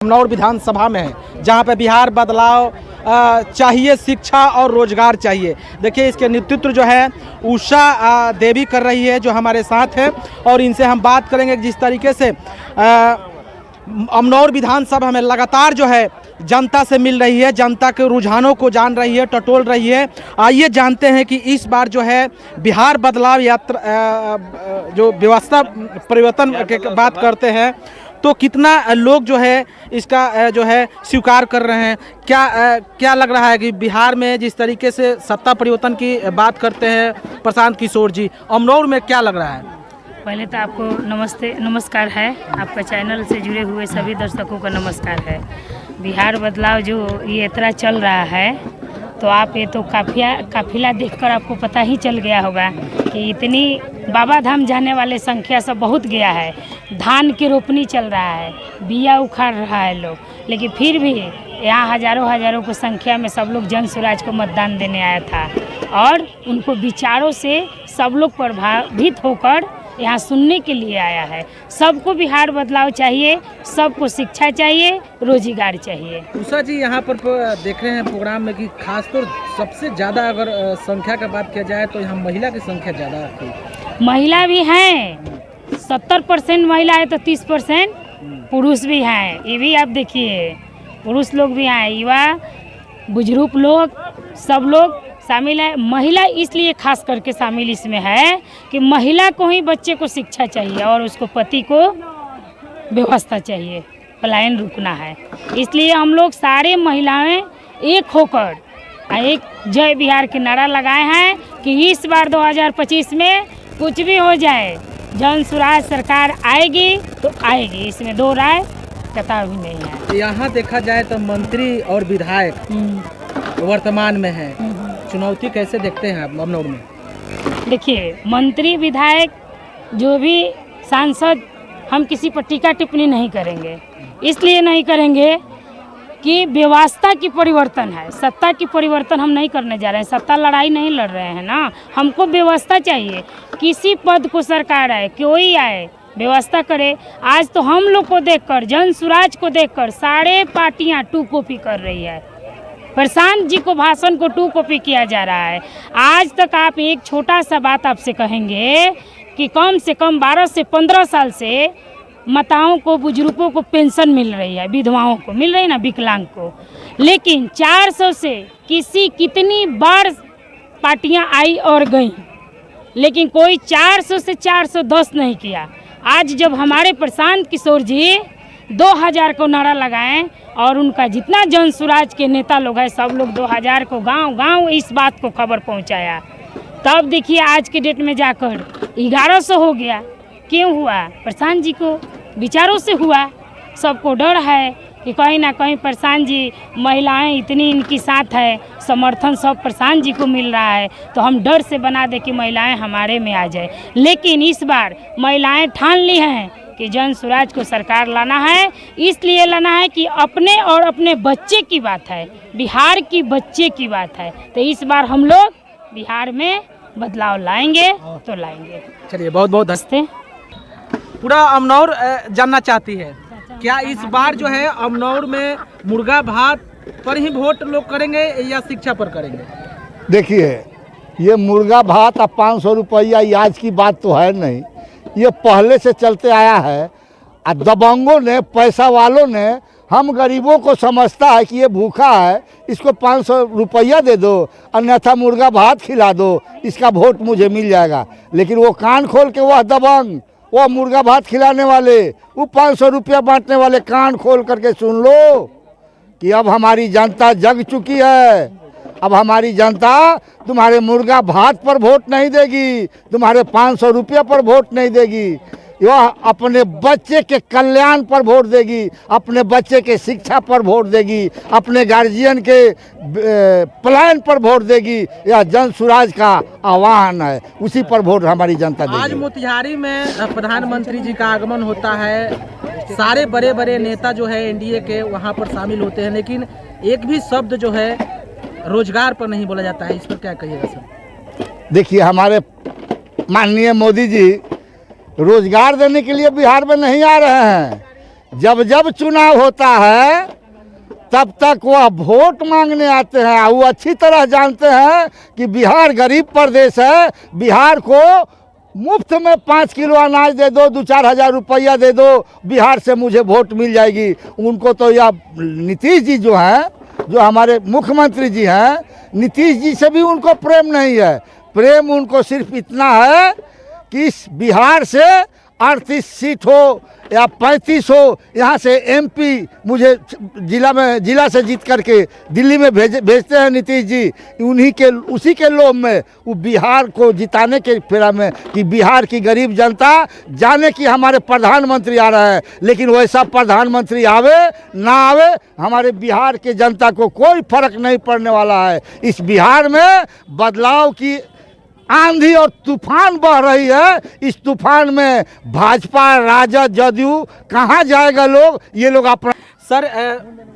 अमनौर विधानसभा में है, जहां पे बिहार बदलाव चाहिए, शिक्षा और रोजगार चाहिए। देखिए इसके नेतृत्व जो है उषा देवी कर रही है, जो हमारे साथ है, और इनसे हम बात करेंगे जिस तरीके से अमनौर विधानसभा में लगातार जो है जनता से मिल रही है, जनता के रुझानों को जान रही है, टटोल रही है। आइए जानते हैं कि इस बार जो है बिहार बदलाव यात्रा जो व्यवस्था परिवर्तन की बात करते हैं तो कितना लोग जो है इसका जो है स्वीकार कर रहे हैं। क्या लग रहा है कि बिहार में जिस तरीके से सत्ता परिवर्तन की बात करते हैं प्रशांत किशोर जी, अमनौर में क्या लग रहा है? पहले तो आपको नमस्कार है, आपका चैनल से जुड़े हुए सभी दर्शकों का नमस्कार है। बिहार बदलाव जो ये यात्रा चल रहा है तो आप ये तो काफिला देखकर आपको पता ही चल गया होगा कि इतनी बाबा धाम जाने वाले संख्या सब बहुत गया है। धान की रोपनी चल रहा है, बिया उखाड़ रहा है लोग, लेकिन फिर भी यहाँ हजारों की संख्या में सब लोग जन स्वराज को मतदान देने आया था और उनको विचारों से सब लोग प्रभावित होकर यहाँ सुनने के लिए आया है। सबको बिहार बदलाव चाहिए, सबको शिक्षा चाहिए, रोजगार चाहिए। उषा जी, यहाँ पर देख रहे हैं प्रोग्राम में कि खासतौर सबसे ज़्यादा अगर संख्या का बात किया जाए तो यहाँ महिला की संख्या ज़्यादा है। महिला भी हैं, 70% महिला है तो 30% पुरुष भी हैं। ये भी आप देखिए, पुरुष लोग भी हैं, युवा बुजुर्ग लोग सब लोग शामिल है। महिला इसलिए खास करके शामिल इसमें है कि महिला को ही बच्चे को शिक्षा चाहिए और उसको पति को व्यवस्था चाहिए, पलायन रुकना है। इसलिए हम लोग सारे महिलाएं एक होकर एक जय बिहार के नारा लगाए हैं कि इस बार 2025 में कुछ भी हो जाए जन स्वराज सरकार आएगी तो आएगी, इसमें दो राय कतार भी नहीं है। यहाँ देखा जाए तो मंत्री और विधायक वर्तमान में है, चुनौती कैसे देखते हैं आप अमनौर में? देखिए, मंत्री विधायक जो भी सांसद, हम किसी पर टीका टिप्पणी नहीं करेंगे। इसलिए नहीं करेंगे कि व्यवस्था की परिवर्तन है, सत्ता की परिवर्तन हम नहीं करने जा रहे हैं। सत्ता लड़ाई नहीं लड़ रहे हैं ना, हमको व्यवस्था चाहिए। किसी पद को सरकार आए, कोई आए, व्यवस्था करे। आज तो हम लोग को देखकर, जन स्वराज को देखकर सारे पार्टियां टू कॉपी कर रही है। प्रशांत जी को भाषण को टू कॉपी किया जा रहा है। आज तक आप एक छोटा सा बात आपसे कहेंगे कि कम से कम 12 से 15 साल से माताओं को, बुजुर्गों को पेंशन मिल रही है, विधवाओं को मिल रही है ना, विकलांग को। लेकिन 400 से कितनी बार पार्टियां आई और गई, लेकिन कोई 400 से 410 नहीं किया। आज जब हमारे प्रशांत किशोर जी 2000 को नारा लगाएं और उनका जितना जन स्वराज के नेता लोग हैं सब लोग 2000 को गांव इस बात को खबर पहुंचाया, तब देखिए आज के डेट में जाकर 1100 हो गया। क्यों हुआ? प्रशांत जी को विचारों से हुआ। सबको डर है कि कहीं ना कहीं प्रशांत जी, महिलाएं इतनी इनकी साथ है, समर्थन सब प्रशांत जी को मिल रहा है, तो हम डर से बना दे कि महिलाएं हमारे में आ जाए। लेकिन इस बार महिलाएं ठान ली हैं कि जन स्वराज को सरकार लाना है। इसलिए लाना है कि अपने और अपने बच्चे की बात है, बिहार की बच्चे की बात है। तो इस बार हम लोग बिहार में बदलाव लाएंगे तो लाएंगे। चलिए, बहुत बहुत धन्यवाद। पूरा अमनौर जानना चाहती है, क्या इस बार जो है अमनौर में मुर्गा भात पर ही वोट लोग करेंगे या शिक्षा पर करेंगे? देखिए, ये मुर्गा भात और 500 रुपया आज की बात तो है नहीं, ये पहले से चलते आया है। और दबंगों ने, पैसा वालों ने, हम गरीबों को समझता है कि ये भूखा है, इसको 500 रुपया दे दो, अन्यथा मुर्गा भात खिला दो, इसका वोट मुझे मिल जाएगा। लेकिन वो कान खोल के, वह दबंग, वो मुर्गा भात खिलाने वाले, वो 500 रुपया बांटने वाले, कान खोल करके सुन लो कि अब हमारी जनता जग चुकी है। अब हमारी जनता तुम्हारे मुर्गा भात पर वोट नहीं देगी, तुम्हारे 500 रुपया पर वोट नहीं देगी, वह अपने बच्चे के कल्याण पर वोट देगी, अपने बच्चे के शिक्षा पर वोट देगी, अपने गार्जियन के प्लान पर वोट देगी। यह जन स्वराज का आह्वान है, उसी पर वोट हमारी जनता देगी। आज मोतिहारी में प्रधानमंत्री जी का आगमन होता है, सारे बड़े बड़े नेता जो है एनडीए के वहाँ पर शामिल होते हैं, लेकिन एक भी शब्द जो है रोजगार पर नहीं बोला जाता है। इस पर क्या कहिएगा सर? देखिए, हमारे माननीय मोदी जी रोजगार देने के लिए बिहार में नहीं आ रहे हैं, जब जब चुनाव होता है तब तक वह वोट मांगने आते हैं। वो अच्छी तरह जानते हैं कि बिहार गरीब प्रदेश है, बिहार को मुफ्त में 5 किलो अनाज दे दो, 2-4 हज़ार रुपया दे दो, बिहार से मुझे वोट मिल जाएगी। उनको तो यह नीतीश जी जो हैं, जो हमारे मुख्यमंत्री जी हैं, नीतीश जी से भी उनको प्रेम नहीं है। प्रेम उनको सिर्फ इतना है कि इस बिहार से 38 सीट हो या 35 हो, यहाँ से एमपी मुझे जिला से जीत करके दिल्ली में भेजते हैं नीतीश जी। उसी के लोभ में वो बिहार को जिताने के फेरा में कि बिहार की गरीब जनता जाने कि हमारे प्रधानमंत्री आ रहा है, लेकिन वैसा प्रधानमंत्री आवे ना आवे हमारे बिहार के जनता को कोई फर्क नहीं पड़ने वाला है। इस बिहार में बदलाव की आंधी और तूफान बह रही है। इस तूफान में भाजपा, राजद, जदयू कहाँ जाएगा लोग, ये लोग अपना। सर,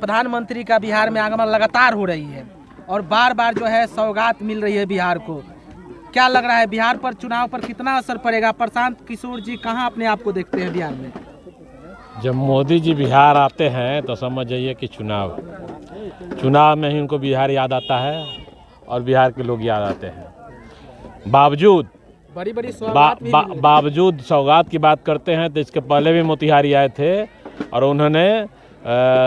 प्रधानमंत्री का बिहार में आगमन लगातार हो रही है और बार बार जो है सौगात मिल रही है बिहार को। क्या लग रहा है बिहार पर, चुनाव पर कितना असर पड़ेगा? प्रशांत किशोर जी कहाँ अपने आप को देखते हैं बिहार में? जब मोदी जी बिहार आते हैं तो समझ जाइए कि चुनाव में ही उनको बिहार याद आता है और बिहार के लोग याद आते हैं। बावजूद सौगात की बात करते हैं तो इसके पहले भी मोतिहारी आए थे और उन्होंने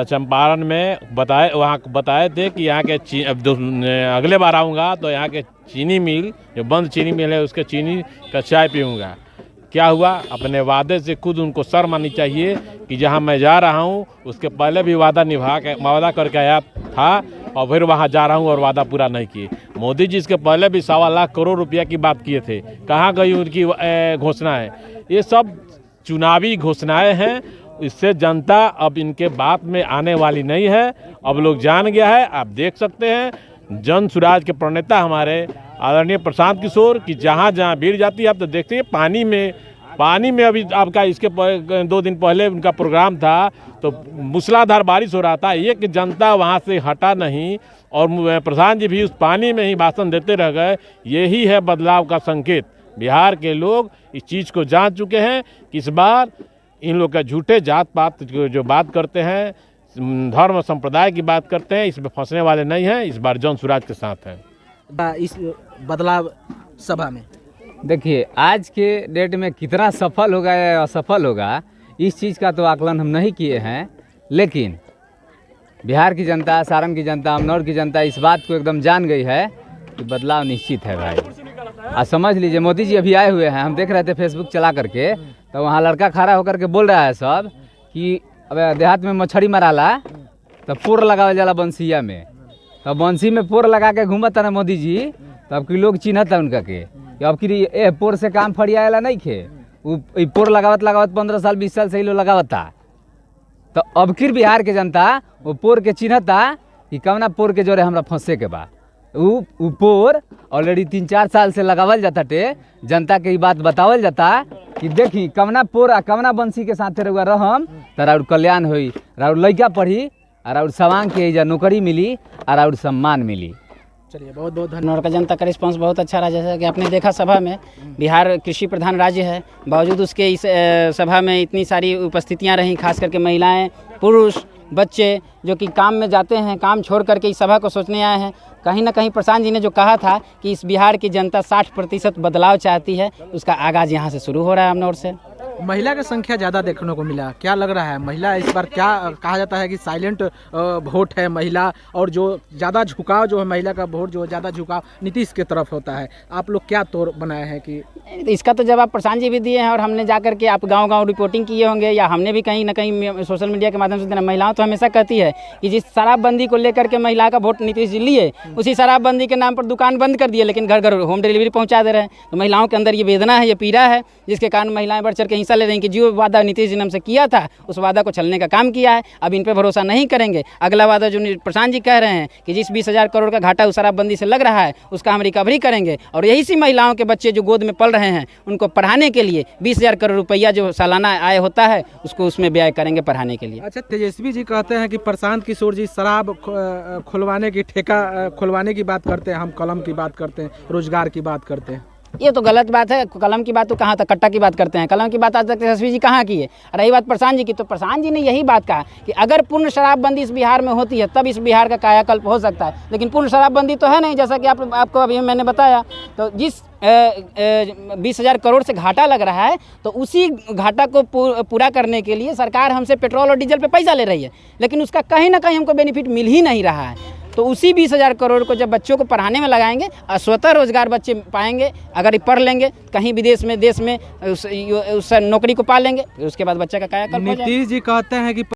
चंपारण में बताए थे कि यहाँ के अगले बार आऊँगा तो यहाँ के चीनी मिल, जो बंद चीनी मिल है, उसके चीनी का चाय पीऊँगा। क्या हुआ? अपने वादे से खुद उनको शर्म आनी चाहिए कि जहाँ मैं जा रहा हूँ उसके पहले भी वादा करके आया था और फिर वहाँ जा रहा हूँ और वादा पूरा नहीं किए। मोदी जी इसके पहले भी 1.25 लाख करोड़ रुपया की बात किए थे, कहाँ गई उनकी घोषणा है? ये सब चुनावी घोषणाएं हैं। इससे जनता अब इनके बात में आने वाली नहीं है। अब लोग जान गया है। आप देख सकते हैं जन सुराज के प्रणेता हमारे आदरणीय प्रशांत किशोर की जहाँ जहाँ भीड़ जाती है, आप तो देखते हैं पानी में अभी आपका इसके 2 दिन पहले उनका प्रोग्राम था तो मूसलाधार बारिश हो रहा था, एक जनता वहाँ से हटा नहीं और प्रधान जी भी उस पानी में ही भाषण देते रह गए। यही है बदलाव का संकेत। बिहार के लोग इस चीज़ को जान चुके हैं कि इस बार इन लोग का झूठे जात पात जो बात करते हैं, धर्म संप्रदाय की बात करते हैं, इसमें फंसने वाले नहीं हैं। इस बार जन सुराज के साथ हैं। इस बदलाव सभा में देखिए आज के डेट में कितना सफल होगा या असफल होगा, इस चीज़ का तो आकलन हम नहीं किए हैं, लेकिन बिहार की जनता, सारण की जनता, अमनौर की जनता इस बात को एकदम जान गई है कि बदलाव निश्चित है भाई। आज समझ लीजिए मोदी जी अभी आए हुए हैं, हम देख रहे थे फेसबुक चला करके, तो वहाँ लड़का खड़ा होकर के बोल रहा है सब कि अब देहात में मछली मराला तो पोर लगावल जाला बंसिया में, तो बंसी में पोर लगा के घूमता ना मोदी जी, तब कि लोग चिन्हता उनका के अब कि पोर से काम फरियाला नहीं खे, वो पोर लगावत 15 साल 20 साल से ही लोग लगावता। तो अब फिर बिहार के जनता वो पोर के चिन्हता कि कवना पोर के जोरे हमरा फंसे के बा। वो पोर ऑलरेडी 3-4 साल से लगावल जाता टे, जनता के बात बतावल जाता कि देखी कवना पोर आ कवना बंसी के साथे रहुआ रहम तो राउर कल्याण होई, राउर लड़का पढ़ी और राउर सवांग के इजा नौकरी मिली और राउर सम्मान मिली। चलिए बहुत बहुत धन्यवाद। अमनौर का जनता का रिस्पांस बहुत अच्छा रहा। जैसा कि आपने देखा सभा में, बिहार कृषि प्रधान राज्य है, बावजूद उसके इस सभा में इतनी सारी उपस्थितियां रहीं, खास करके महिलाएं, पुरुष, बच्चे जो कि काम में जाते हैं, काम छोड़ करके इस सभा को सोचने आए हैं। कहीं ना कहीं प्रशांत जी ने जो कहा था कि इस बिहार की जनता 60% बदलाव चाहती है, उसका आगाज़ यहाँ से शुरू हो रहा है अमनौर से। महिला की संख्या ज़्यादा देखने को मिला, क्या लग रहा है? महिला इस बार, क्या कहा जाता है कि साइलेंट वोट है महिला, और जो ज़्यादा झुकाव जो है महिला का वोट, जो ज़्यादा झुकाव नीतीश के तरफ होता है। आप लोग क्या तौर बनाए हैं कि इसका तो जवाब प्रशांत जी भी दिए हैं और हमने जा करके आप गांव-गांव रिपोर्टिंग किए होंगे, या हमने भी कहीं ना कहीं सोशल मीडिया के माध्यम से देना। महिलाओं तो हमेशा कहती है कि जिस शराबबंदी को लेकर के महिला का वोट नीतीश जी लिए, उसी शराबबंदी के नाम पर दुकान बंद कर दिए, लेकिन घर घर होम डिलीवरी पहुँचा दे रहे हैं। तो महिलाओं के अंदर ये वेदना है, ये पीड़ा है, जिसके कारण महिलाएं बढ़ चढ़ के हिस्सा ले रही हैं कि जो वादा नीतीश जी ने हमसे किया था उस वादा को छलने का काम किया है। अब इन पर भरोसा नहीं करेंगे। अगला वादा जो प्रशांत जी कह रहे हैं कि जिस 20,000 करोड़ का घाटा उस शराबबंदी से लग रहा है उसका हम रिकवरी करेंगे, और यही सी महिलाओं के बच्चे जो गोद में पल रहे हैं उनको पढ़ाने के लिए 20,000 करोड़ रुपया जो सालाना आय होता है उसको उसमें व्यय करेंगे पढ़ाने के लिए। अच्छा, तेजस्वी जी कहते हैं कि प्रशांत किशोर जी शराब खुलवाने की, ठेका खुलवाने की बात करते हैं, हम कलम की बात करते हैं, रोजगार की बात करते हैं। ये तो गलत बात है। कलम की बात तो कहाँ तक, कट्टा की बात करते हैं। कलम की बात आज तक तेजस्वी जी कहाँ की है। रही बात प्रशांत जी की, तो प्रशांत जी ने यही बात कहा कि अगर पूर्ण शराबबंदी इस बिहार में होती है तब इस बिहार का कायाकल्प हो सकता है, लेकिन पूर्ण शराबबंदी तो है नहीं, जैसा कि आपको अभी मैंने बताया। तो जिस 20,000 करोड़ से घाटा लग रहा है, तो उसी घाटा को पूरा करने के लिए सरकार हमसे पेट्रोल और डीजल पे पैसा ले रही है, लेकिन उसका कहीं ना कहीं हमको बेनिफिट मिल ही नहीं रहा है। तो उसी 20,000 करोड़ को जब बच्चों को पढ़ाने में लगाएंगे और स्वतः रोजगार बच्चे पाएंगे, अगर ये पढ़ लेंगे कहीं विदेश में देश में उस नौकरी को पा लेंगे, फिर उसके बाद बच्चे का कायाकल्प हो जाएगा। नीतीश जी कहते हैं कि